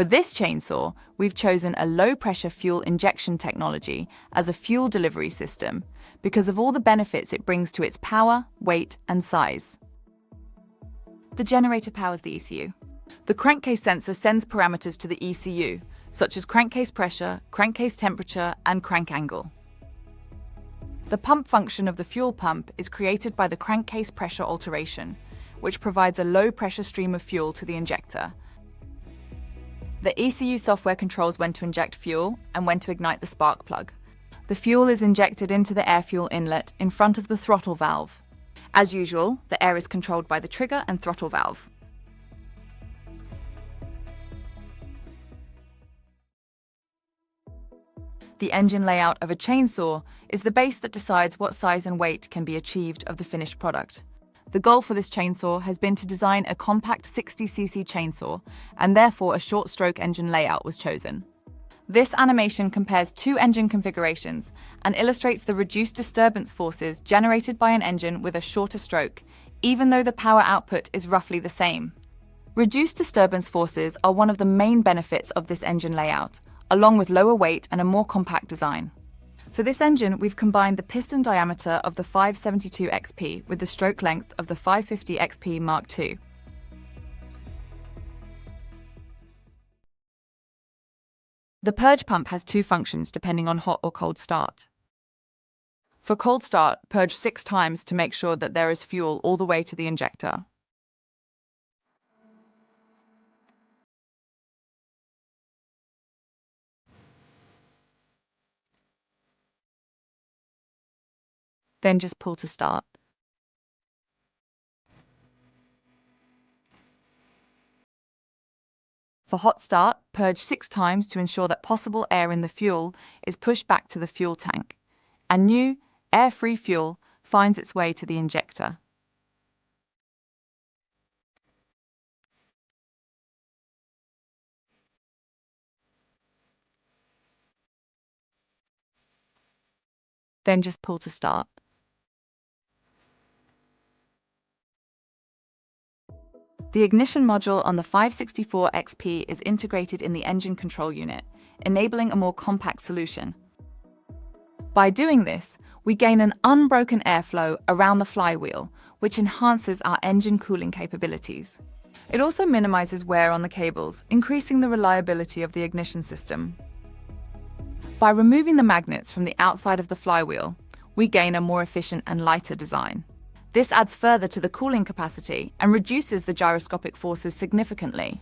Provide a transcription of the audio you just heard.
For this chainsaw, we've chosen a low-pressure fuel injection technology as a fuel delivery system because of all the benefits it brings to its power, weight, and size. The generator powers the ECU. The crankcase sensor sends parameters to the ECU, such as crankcase pressure, crankcase temperature, and crank angle. The pump function of the fuel pump is created by the crankcase pressure alteration, which provides a low-pressure stream of fuel to the injector. The ECU software controls when to inject fuel and when to ignite the spark plug. The fuel is injected into the air-fuel inlet in front of the throttle valve. As usual, the air is controlled by the trigger and throttle valve. The engine layout of a chainsaw is the base that decides what size and weight can be achieved of the finished product. The goal for this chainsaw has been to design a compact 60cc chainsaw, and therefore a short-stroke engine layout was chosen. This animation compares two engine configurations and illustrates the reduced disturbance forces generated by an engine with a shorter stroke, even though the power output is roughly the same. Reduced disturbance forces are one of the main benefits of this engine layout, along with lower weight and a more compact design. For this engine, we've combined the piston diameter of the 562XP with the stroke length of the 550XP Mark II. The purge pump has two functions depending on hot or cold start. For cold start, purge 6 times to make sure that there is fuel all the way to the injector. Then just pull to start. For hot start, purge 6 times to ensure that possible air in the fuel is pushed back to the fuel tank, and new, air-free fuel finds its way to the injector. Then just pull to start. The ignition module on the 564XP is integrated in the engine control unit, enabling a more compact solution. By doing this, we gain an unbroken airflow around the flywheel, which enhances our engine cooling capabilities. It also minimizes wear on the cables, increasing the reliability of the ignition system. By removing the magnets from the outside of the flywheel, we gain a more efficient and lighter design. This adds further to the cooling capacity and reduces the gyroscopic forces significantly.